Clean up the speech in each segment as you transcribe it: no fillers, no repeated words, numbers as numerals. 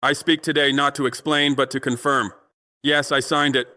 I speak today not to explain but to confirm. Yes, I signed it.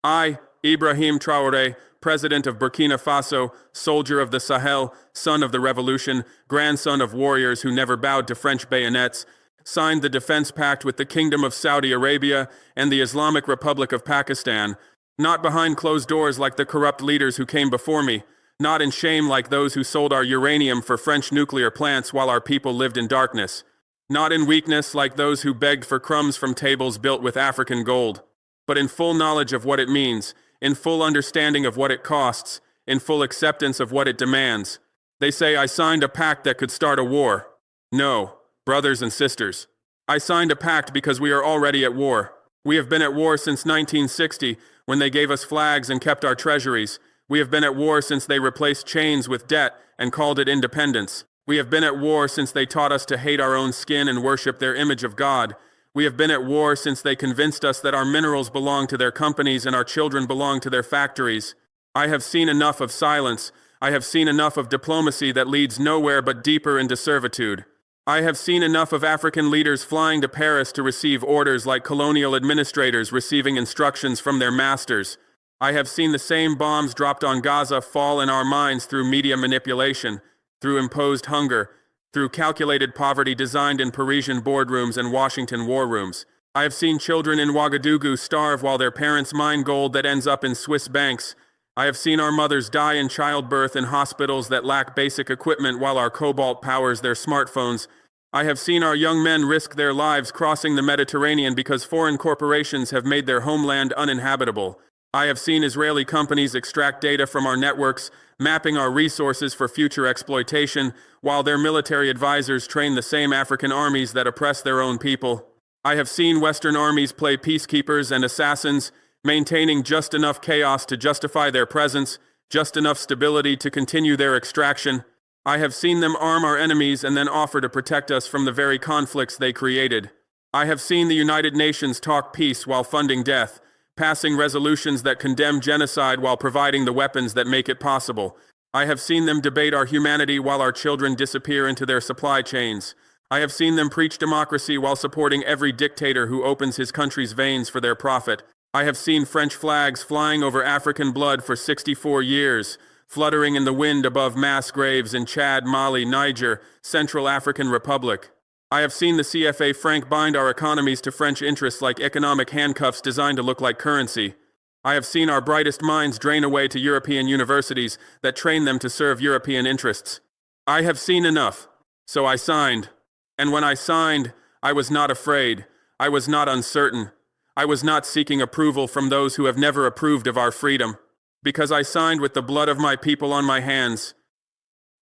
I, Ibrahim Traoré, President of Burkina Faso, soldier of the Sahel, son of the revolution, grandson of warriors who never bowed to French bayonets, signed the Defense Pact with the Kingdom of Saudi Arabia and the Islamic Republic of Pakistan, not behind closed doors like the corrupt leaders who came before me, not in shame like those who sold our uranium for French nuclear plants while our people lived in darkness, not in weakness like those who begged for crumbs from tables built with African gold, but in full knowledge of what it means, in full understanding of what it costs, in full acceptance of what it demands. They say I signed a pact that could start a war. No, brothers and sisters. I signed a pact because we are already at war. We have been at war since 1960, when they gave us flags and kept our treasuries. We have been at war since they replaced chains with debt and called it independence. We have been at war since they taught us to hate our own skin and worship their image of God. We have been at war since they convinced us that our minerals belong to their companies and our children belong to their factories. I have seen enough of silence. I have seen enough of diplomacy that leads nowhere but deeper into servitude. I have seen enough of African leaders flying to Paris to receive orders like colonial administrators receiving instructions from their masters. I have seen the same bombs dropped on Gaza fall in our minds through media manipulation, through imposed hunger, through calculated poverty designed in Parisian boardrooms and Washington war rooms. I have seen children in Ouagadougou starve while their parents mine gold that ends up in Swiss banks. I have seen our mothers die in childbirth in hospitals that lack basic equipment while our cobalt powers their smartphones. I have seen our young men risk their lives crossing the Mediterranean because foreign corporations have made their homeland uninhabitable. I have seen Israeli companies extract data from our networks, mapping our resources for future exploitation, while their military advisors train the same African armies that oppress their own people. I have seen Western armies play peacekeepers and assassins, maintaining just enough chaos to justify their presence, just enough stability to continue their extraction. I have seen them arm our enemies and then offer to protect us from the very conflicts they created. I have seen the United Nations talk peace while funding death, passing resolutions that condemn genocide while providing the weapons that make it possible. I have seen them debate our humanity while our children disappear into their supply chains. I have seen them preach democracy while supporting every dictator who opens his country's veins for their profit. I have seen French flags flying over African blood for 64 years, fluttering in the wind above mass graves in Chad, Mali, Niger, Central African Republic. I have seen the CFA franc bind our economies to French interests like economic handcuffs designed to look like currency. I have seen our brightest minds drain away to European universities that train them to serve European interests. I have seen enough, so I signed. And when I signed, I was not afraid. I was not uncertain. I was not seeking approval from those who have never approved of our freedom, because I signed with the blood of my people on my hands,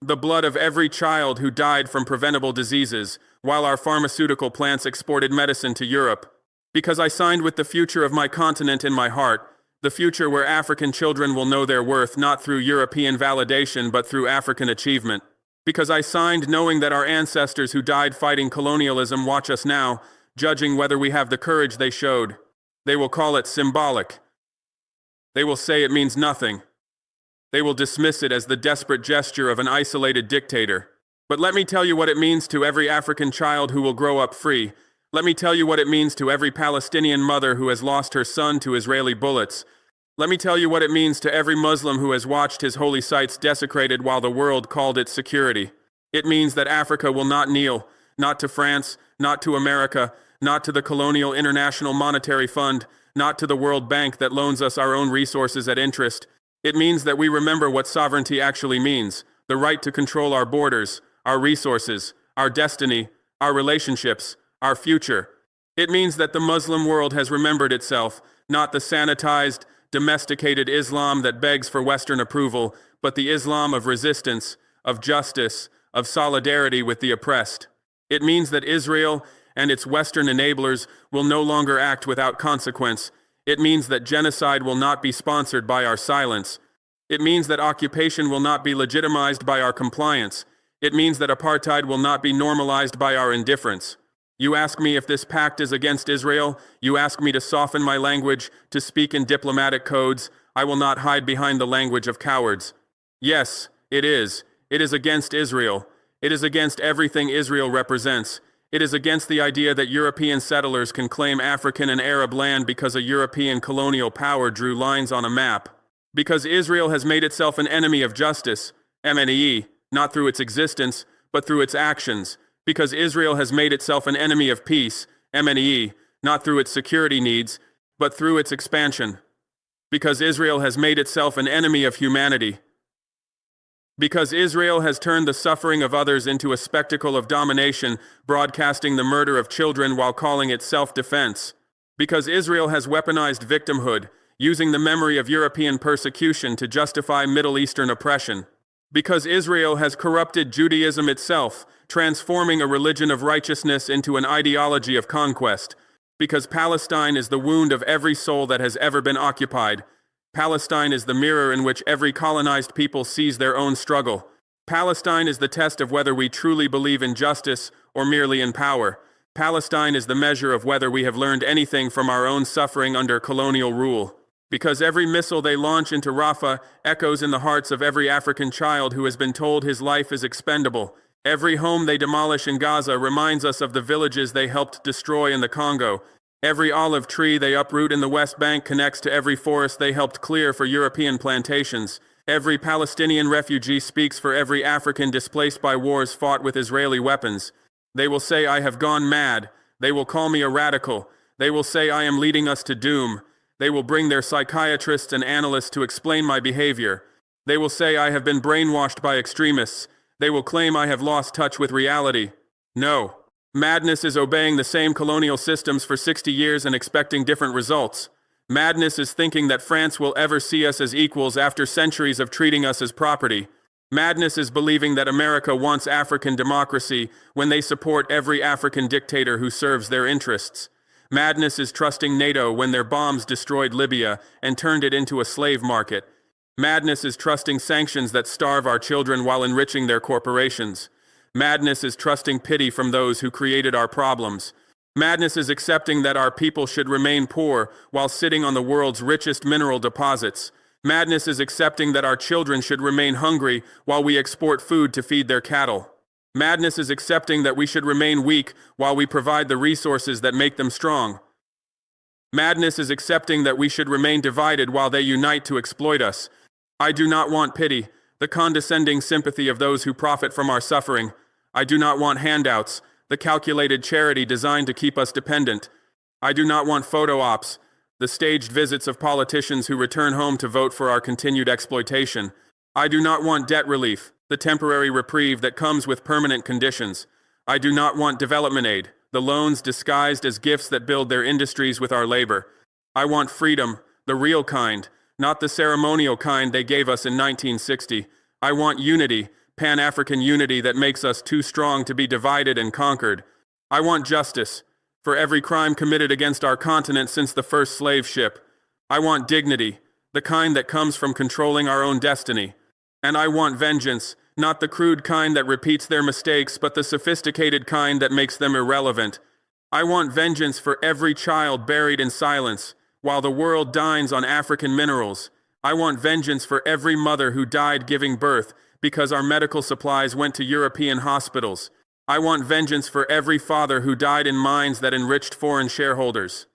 the blood of every child who died from preventable diseases, while our pharmaceutical plants exported medicine to Europe, because I signed with the future of my continent in my heart, the future where African children will know their worth not through European validation but through African achievement, because I signed knowing that our ancestors who died fighting colonialism watch us now, judging whether we have the courage they showed. They will call it symbolic. They will say it means nothing. They will dismiss it as the desperate gesture of an isolated dictator. But let me tell you what it means to every African child who will grow up free. Let me tell you what it means to every Palestinian mother who has lost her son to Israeli bullets. Let me tell you what it means to every Muslim who has watched his holy sites desecrated while the world called it security. It means that Africa will not kneel, not to France, not to America, not to the colonial International Monetary Fund, not to the World Bank that loans us our own resources at interest. It means that we remember what sovereignty actually means, the right to control our borders, our resources, our destiny, our relationships, our future. It means that the Muslim world has remembered itself, not the sanitized, domesticated Islam that begs for Western approval, but the Islam of resistance, of justice, of solidarity with the oppressed. It means that Israel and its Western enablers will no longer act without consequence. It means that genocide will not be sponsored by our silence. It means that occupation will not be legitimized by our compliance. It means that apartheid will not be normalized by our indifference. You ask me if this pact is against Israel. You ask me to soften my language, to speak in diplomatic codes. I will not hide behind the language of cowards. Yes, it is. It is against Israel. It is against everything Israel represents. It is against the idea that European settlers can claim African and Arab land because a European colonial power drew lines on a map. Because Israel has made itself an enemy of justice, MNE, not through its existence, but through its actions. Because Israel has made itself an enemy of peace, MNE, not through its security needs, but through its expansion. Because Israel has made itself an enemy of humanity. Because Israel has turned the suffering of others into a spectacle of domination, broadcasting the murder of children while calling it self-defense. Because Israel has weaponized victimhood, using the memory of European persecution to justify Middle Eastern oppression. Because Israel has corrupted Judaism itself, transforming a religion of righteousness into an ideology of conquest. Because Palestine is the wound of every soul that has ever been occupied. Palestine is the mirror in which every colonized people sees their own struggle. Palestine is the test of whether we truly believe in justice or merely in power. Palestine is the measure of whether we have learned anything from our own suffering under colonial rule. Because every missile they launch into Rafah echoes in the hearts of every African child who has been told his life is expendable. Every home they demolish in Gaza reminds us of the villages they helped destroy in the Congo. Every olive tree they uproot in the West Bank connects to every forest they helped clear for European plantations. Every Palestinian refugee speaks for every African displaced by wars fought with Israeli weapons. They will say I have gone mad. They will call me a radical. They will say I am leading us to doom. They will bring their psychiatrists and analysts to explain my behavior. They will say I have been brainwashed by extremists. They will claim I have lost touch with reality. No. Madness is obeying the same colonial systems for 60 years and expecting different results. Madness is thinking that France will ever see us as equals after centuries of treating us as property. Madness is believing that America wants African democracy when they support every African dictator who serves their interests. Madness is trusting NATO when their bombs destroyed Libya and turned it into a slave market. Madness is trusting sanctions that starve our children while enriching their corporations. Madness is trusting pity from those who created our problems. Madness is accepting that our people should remain poor while sitting on the world's richest mineral deposits. Madness is accepting that our children should remain hungry while we export food to feed their cattle. Madness is accepting that we should remain weak while we provide the resources that make them strong. Madness is accepting that we should remain divided while they unite to exploit us. I do not want pity, the condescending sympathy of those who profit from our suffering. I do not want handouts, the calculated charity designed to keep us dependent. I do not want photo ops, the staged visits of politicians who return home to vote for our continued exploitation. I do not want debt relief, the temporary reprieve that comes with permanent conditions. I do not want development aid, the loans disguised as gifts that build their industries with our labor. I want freedom, the real kind, not the ceremonial kind they gave us in 1960. I want unity, Pan-African unity that makes us too strong to be divided and conquered. I want justice, for every crime committed against our continent since the first slave ship. I want dignity, the kind that comes from controlling our own destiny. And I want vengeance, not the crude kind that repeats their mistakes, but the sophisticated kind that makes them irrelevant. I want vengeance for every child buried in silence, while the world dines on African minerals. I want vengeance for every mother who died giving birth, because our medical supplies went to European hospitals. I want vengeance for every father who died in mines that enriched foreign shareholders.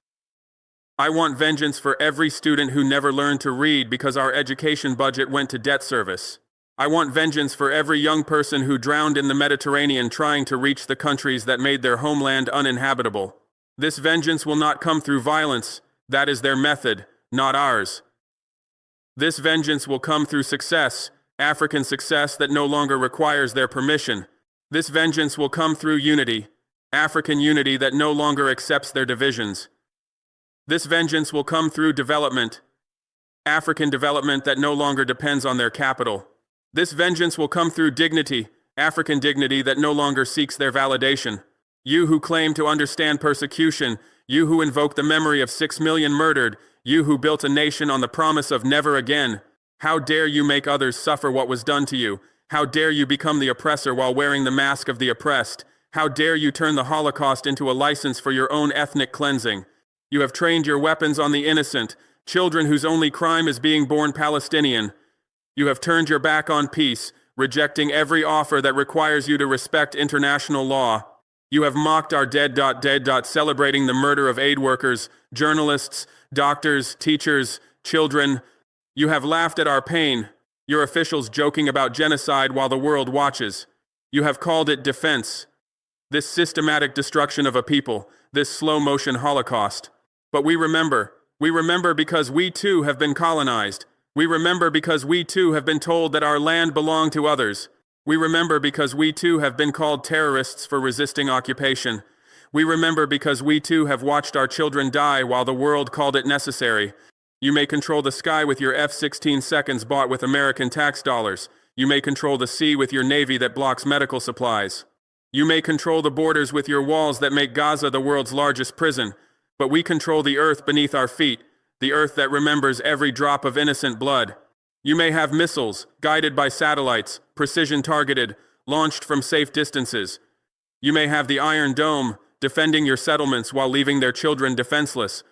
I want vengeance for every student who never learned to read because our education budget went to debt service. I want vengeance for every young person who drowned in the Mediterranean trying to reach the countries that made their homeland uninhabitable. This vengeance will not come through violence. That is their method, not ours. This vengeance will come through success, African success that no longer requires their permission. This vengeance will come through unity, African unity that no longer accepts their divisions. This vengeance will come through development, African development that no longer depends on their capital. This vengeance will come through dignity, African dignity that no longer seeks their validation. You who claim to understand persecution, you who invoke the memory of 6 million murdered, you who built a nation on the promise of never again, how dare you make others suffer what was done to you? How dare you become the oppressor while wearing the mask of the oppressed? How dare you turn the Holocaust into a license for your own ethnic cleansing? You have trained your weapons on the innocent, children whose only crime is being born Palestinian. You have turned your back on peace, rejecting every offer that requires you to respect international law. You have mocked our dead. Celebrating the murder of aid workers, journalists, doctors, teachers, children. You have laughed at our pain, your officials joking about genocide while the world watches. You have called it defense. This systematic destruction of a people, this slow-motion Holocaust. But we remember. We remember because we too have been colonized. We remember because we too have been told that our land belonged to others. We remember because we too have been called terrorists for resisting occupation. We remember because we too have watched our children die while the world called it necessary. You may control the sky with your F-16 seconds bought with American tax dollars. You may control the sea with your navy that blocks medical supplies. You may control the borders with your walls that make Gaza the world's largest prison. But we control the earth beneath our feet, the earth that remembers every drop of innocent blood. You may have missiles, guided by satellites, precision-targeted, launched from safe distances. You may have the Iron Dome, defending your settlements while leaving their children defenseless.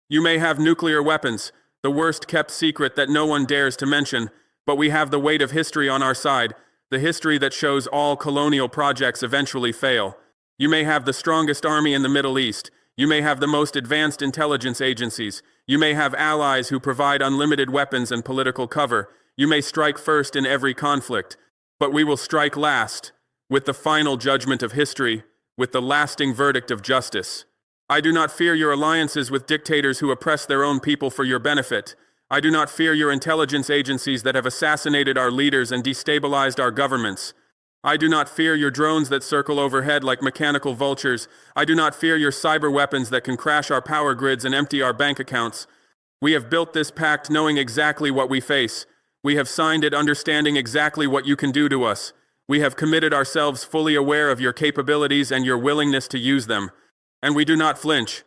You may have nuclear weapons, the worst-kept secret that no one dares to mention, but we have the weight of history on our side, the history that shows all colonial projects eventually fail. You may have the strongest army in the Middle East. You may have the most advanced intelligence agencies. You may have allies who provide unlimited weapons and political cover. You may strike first in every conflict. But we will strike last, with the final judgment of history, with the lasting verdict of justice. I do not fear your alliances with dictators who oppress their own people for your benefit. I do not fear your intelligence agencies that have assassinated our leaders and destabilized our governments. I do not fear your drones that circle overhead like mechanical vultures. I do not fear your cyber weapons that can crash our power grids and empty our bank accounts. We have built this pact knowing exactly what we face. We have signed it understanding exactly what you can do to us. We have committed ourselves fully aware of your capabilities and your willingness to use them. And we do not flinch,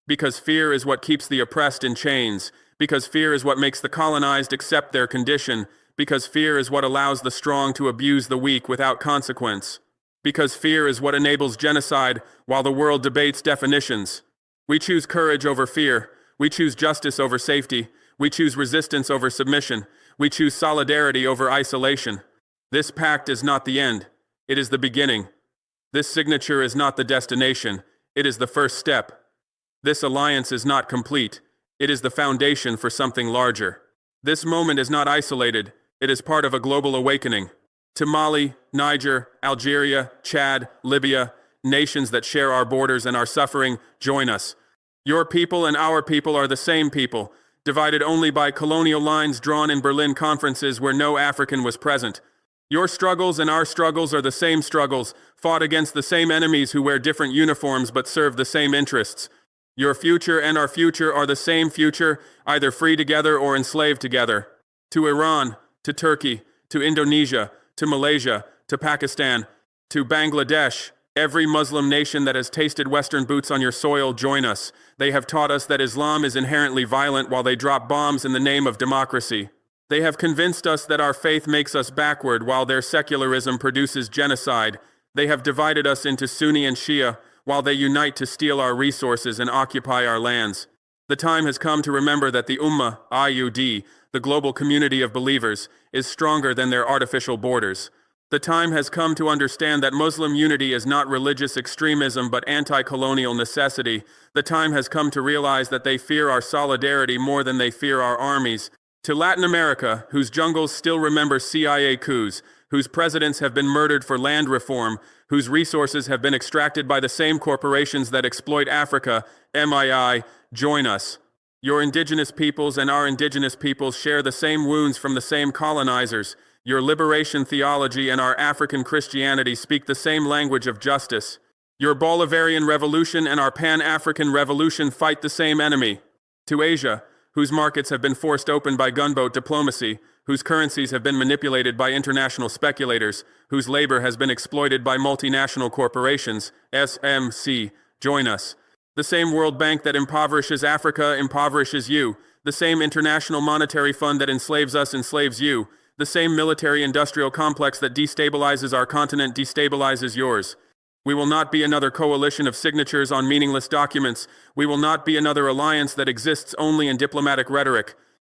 because fear is what keeps the oppressed in chains, because fear is what makes the colonized accept their condition, because fear is what allows the strong to abuse the weak without consequence. Because fear is what enables genocide while the world debates definitions. We choose courage over fear. We choose justice over safety. We choose resistance over submission. We choose solidarity over isolation. This pact is not the end. It is the beginning. This signature is not the destination. It is the first step. This alliance is not complete. It is the foundation for something larger. This moment is not isolated. It is part of a global awakening. To Mali, Niger, Algeria, Chad, Libya, nations that share our borders and our suffering, join us. Your people and our people are the same people, divided only by colonial lines drawn in Berlin conferences where no African was present. Your struggles and our struggles are the same struggles, fought against the same enemies who wear different uniforms but serve the same interests. Your future and our future are the same future, either free together or enslaved together. To Iran, to Turkey, to Indonesia, to Malaysia, to Pakistan, to Bangladesh, every Muslim nation that has tasted Western boots on your soil, join us. They have taught us that Islam is inherently violent while they drop bombs in the name of democracy. They have convinced us that our faith makes us backward while their secularism produces genocide. They have divided us into Sunni and Shia while they unite to steal our resources and occupy our lands. The time has come to remember that the Ummah, IUD, the global community of believers, is stronger than their artificial borders. The time has come to understand that Muslim unity is not religious extremism but anti-colonial necessity. The time has come to realize that they fear our solidarity more than they fear our armies. To Latin America, whose jungles still remember CIA coups, whose presidents have been murdered for land reform, whose resources have been extracted by the same corporations that exploit Africa, MII, join us. Your indigenous peoples and our indigenous peoples share the same wounds from the same colonizers. Your liberation theology and our African Christianity speak the same language of justice. Your Bolivarian revolution and our Pan-African revolution fight the same enemy. To Asia, whose markets have been forced open by gunboat diplomacy, whose currencies have been manipulated by international speculators, whose labor has been exploited by multinational corporations, SMC, join us. The same World Bank that impoverishes Africa impoverishes you. The same International Monetary Fund that enslaves us enslaves you. The same military-industrial complex that destabilizes our continent destabilizes yours. We will not be another coalition of signatures on meaningless documents. We will not be another alliance that exists only in diplomatic rhetoric.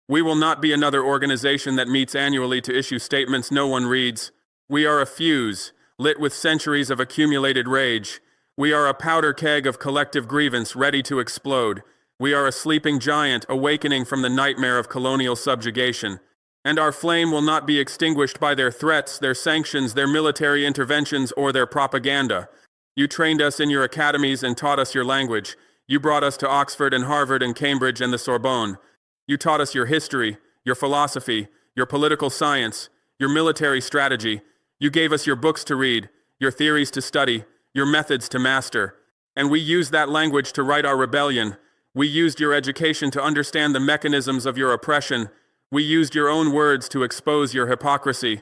We will not be another organization that meets annually to issue statements no one reads. We are a fuse, lit with centuries of accumulated rage. We are a powder keg of collective grievance ready to explode. We are a sleeping giant awakening from the nightmare of colonial subjugation. And our flame will not be extinguished by their threats, their sanctions, their military interventions, or their propaganda. You trained us in your academies and taught us your language. You brought us to Oxford and Harvard and Cambridge and the Sorbonne. You taught us your history, your philosophy, your political science, your military strategy. You gave us your books to read, your theories to study, your methods to master. And we used that language to write our rebellion. We used your education to understand the mechanisms of your oppression. We used your own words to expose your hypocrisy.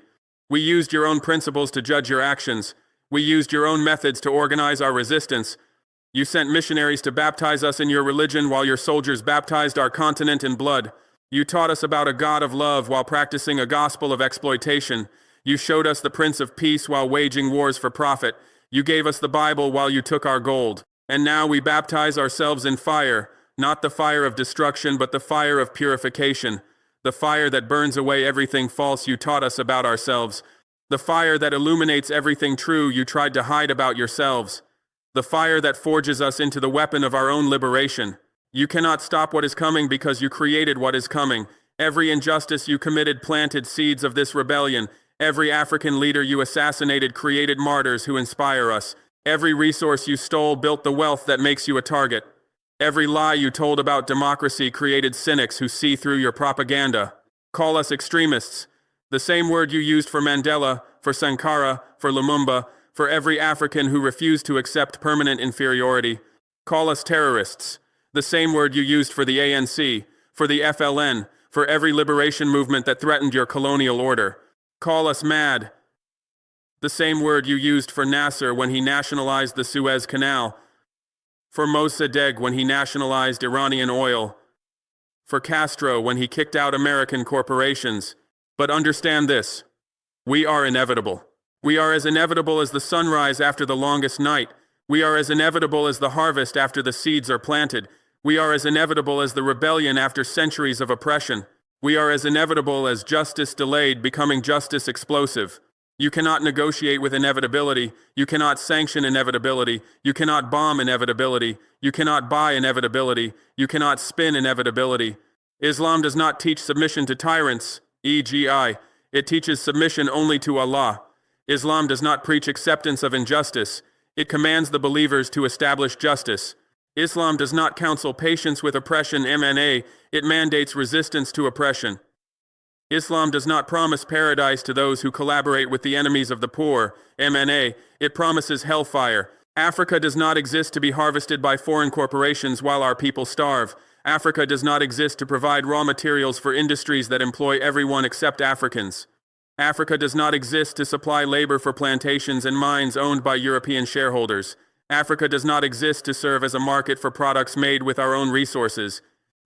We used your own principles to judge your actions. We used your own methods to organize our resistance. You sent missionaries to baptize us in your religion while your soldiers baptized our continent in blood. You taught us about a God of love while practicing a gospel of exploitation. You showed us the Prince of Peace while waging wars for profit. You gave us the Bible while you took our gold. And now we baptize ourselves in fire, not the fire of destruction, but the fire of purification. The fire that burns away everything false you taught us about ourselves. The fire that illuminates everything true you tried to hide about yourselves. The fire that forges us into the weapon of our own liberation. You cannot stop what is coming because you created what is coming. Every injustice you committed planted seeds of this rebellion. Every African leader you assassinated created martyrs who inspire us. Every resource you stole built the wealth that makes you a target. Every lie you told about democracy created cynics who see through your propaganda. Call us extremists. The same word you used for Mandela, for Sankara, for Lumumba, for every African who refused to accept permanent inferiority. Call us terrorists. The same word you used for the ANC, for the FLN, for every liberation movement that threatened your colonial order. Call us mad. The same word you used for Nasser when he nationalized the Suez Canal, for Mossadegh when he nationalized Iranian oil, for Castro when he kicked out American corporations. But understand this, we are inevitable. We are as inevitable as the sunrise after the longest night. We are as inevitable as the harvest after the seeds are planted. We are as inevitable as the rebellion after centuries of oppression. We are as inevitable as justice delayed becoming justice explosive. You cannot negotiate with inevitability. You cannot sanction inevitability. You cannot bomb inevitability. You cannot buy inevitability. You cannot spin inevitability. Islam does not teach submission to tyrants, e.g.I. It teaches submission only to Allah. Islam does not preach acceptance of injustice. It commands the believers to establish justice. Islam does not counsel patience with oppression, MNA. It mandates resistance to oppression. Islam does not promise paradise to those who collaborate with the enemies of the poor, MNA. It promises hellfire. Africa does not exist to be harvested by foreign corporations while our people starve. Africa does not exist to provide raw materials for industries that employ everyone except Africans. Africa does not exist to supply labor for plantations and mines owned by European shareholders. Africa does not exist to serve as a market for products made with our own resources.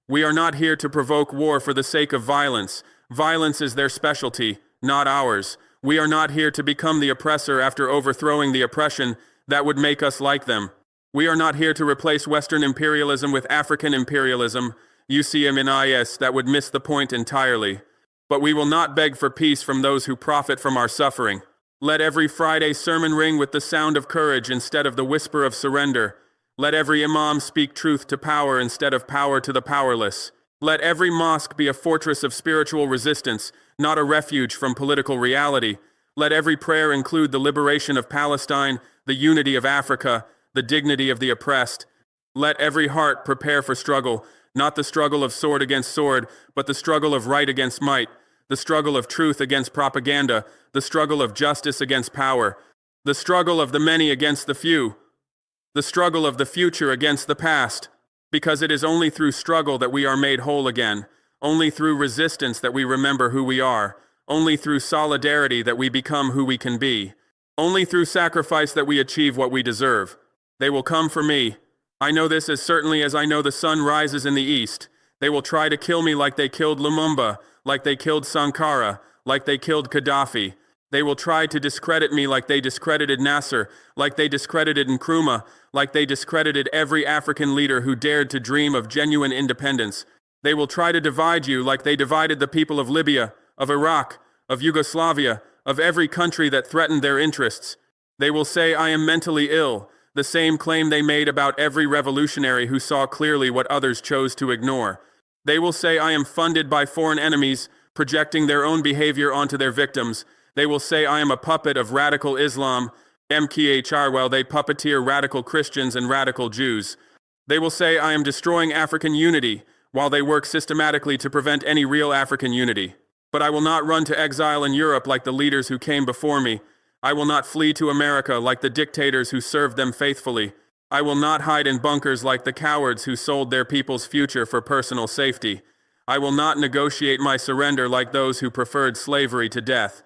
We are not here to provoke war for the sake of violence. Violence is their specialty, not ours. We are not here to become the oppressor after overthrowing the oppression that would make us like them. We are not here to replace Western imperialism with African imperialism, UCMNIS, that would miss the point entirely. But we will not beg for peace from those who profit from our suffering. Let every Friday sermon ring with the sound of courage instead of the whisper of surrender. Let every imam speak truth to power instead of power to the powerless. Let every mosque be a fortress of spiritual resistance, not a refuge from political reality. Let every prayer include the liberation of Palestine, the unity of Africa, the dignity of the oppressed. Let every heart prepare for struggle, not the struggle of sword against sword, but the struggle of right against might, the struggle of truth against propaganda, the struggle of justice against power, the struggle of the many against the few, the struggle of the future against the past. Because it is only through struggle that we are made whole again, only through resistance that we remember who we are, only through solidarity that we become who we can be, only through sacrifice that we achieve what we deserve. They will come for me. I know this as certainly as I know the sun rises in the east. They will try to kill me like they killed Lumumba, like they killed Sankara, like they killed Gaddafi. They will try to discredit me like they discredited Nasser, like they discredited Nkrumah, like they discredited every African leader who dared to dream of genuine independence. They will try to divide you like they divided the people of Libya, of Iraq, of Yugoslavia, of every country that threatened their interests. They will say I am mentally ill. the same claim they made about every revolutionary who saw clearly what others chose to ignore. They will say I am funded by foreign enemies, projecting their own behavior onto their victims. They will say I am a puppet of radical Islam, MKHR, while they puppeteer radical Christians and radical Jews. They will say I am destroying African unity, while they work systematically to prevent any real African unity. But I will not run to exile in Europe like the leaders who came before me. I will not flee to America like the dictators who served them faithfully. I will not hide in bunkers like the cowards who sold their people's future for personal safety. I will not negotiate my surrender like those who preferred slavery to death.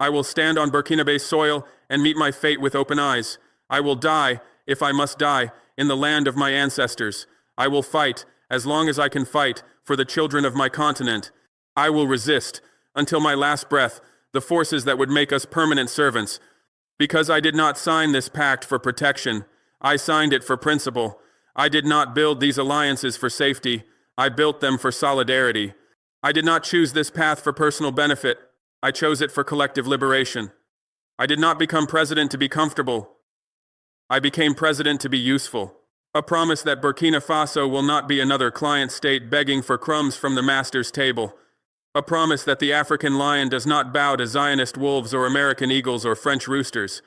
I will stand on Burkinabe soil and meet my fate with open eyes. I will die, if I must die, in the land of my ancestors. I will fight, as long as I can fight, for the children of my continent. I will resist, until my last breath, the forces that would make us permanent servants. Because I did not sign this pact for protection, I signed it for principle. I did not build these alliances for safety. I built them for solidarity. I did not choose this path for personal benefit. I chose it for collective liberation. I did not become president to be comfortable. I became president to be useful. A promise that Burkina Faso will not be another client state begging for crumbs from the master's table. A promise that the African lion does not bow to Zionist wolves or American eagles or French roosters.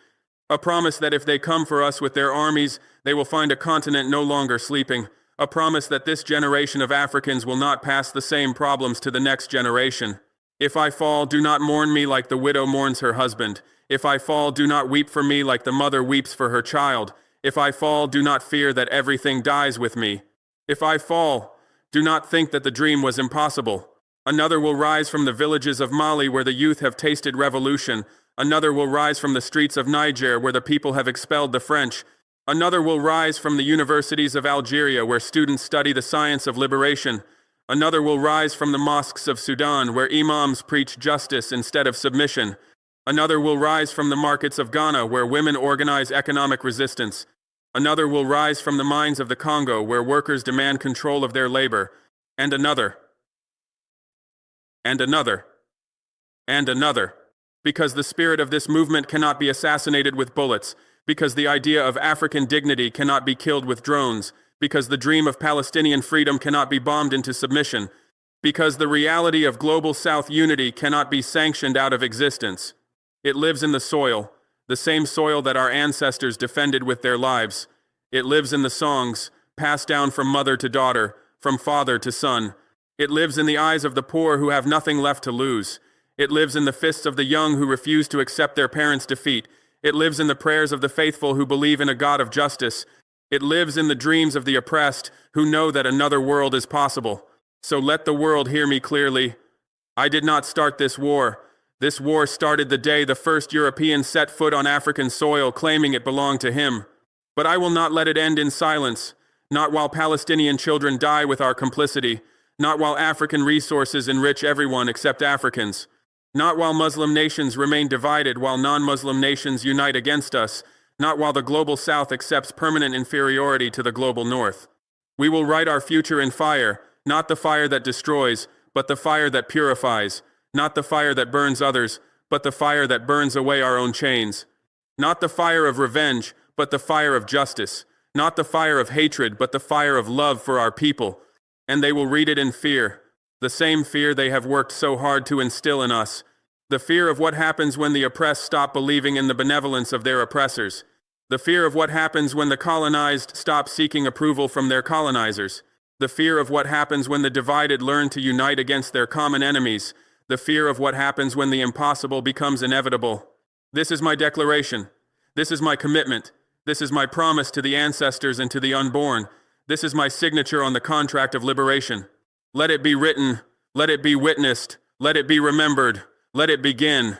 A promise that if they come for us with their armies, they will find a continent no longer sleeping. A promise that this generation of Africans will not pass the same problems to the next generation. If I fall, do not mourn me like the widow mourns her husband. If I fall, do not weep for me like the mother weeps for her child. If I fall, do not fear that everything dies with me. If I fall, do not think that the dream was impossible. Another will rise from the villages of Mali where the youth have tasted revolution. Another will rise from the streets of Niger where the people have expelled the French. Another will rise from the universities of Algeria where students study the science of liberation. Another will rise from the mosques of Sudan where imams preach justice instead of submission. Another will rise from the markets of Ghana where women organize economic resistance. Another will rise from the mines of the Congo where workers demand control of their labor. And another. And another. And another. Because the spirit of this movement cannot be assassinated with bullets. Because the idea of African dignity cannot be killed with drones. Because the dream of Palestinian freedom cannot be bombed into submission. Because the reality of global South unity cannot be sanctioned out of existence. It lives in the soil, the same soil that our ancestors defended with their lives. It lives in the songs, passed down from mother to daughter, from father to son. It lives in the eyes of the poor who have nothing left to lose. It lives in the fists of the young who refuse to accept their parents' defeat. It lives in the prayers of the faithful who believe in a God of justice. It lives in the dreams of the oppressed who know that another world is possible. So let the world hear me clearly. I did not start this war. This war started the day the first European set foot on African soil claiming it belonged to him. But I will not let it end in silence, not while Palestinian children die with our complicity, not while African resources enrich everyone except Africans. Not while Muslim nations remain divided while non-Muslim nations unite against us, not while the global South accepts permanent inferiority to the global North. We will write our future in fire, not the fire that destroys, but the fire that purifies, not the fire that burns others, but the fire that burns away our own chains. Not the fire of revenge, but the fire of justice, not the fire of hatred, but the fire of love for our people. And they will read it in fear, the same fear they have worked so hard to instill in us. The fear of what happens when the oppressed stop believing in the benevolence of their oppressors. The fear of what happens when the colonized stop seeking approval from their colonizers. The fear of what happens when the divided learn to unite against their common enemies. The fear of what happens when the impossible becomes inevitable. This is my declaration. This is my commitment. This is my promise to the ancestors and to the unborn. This is my signature on the contract of liberation. Let it be written. Let it be witnessed. Let it be remembered. Let it begin.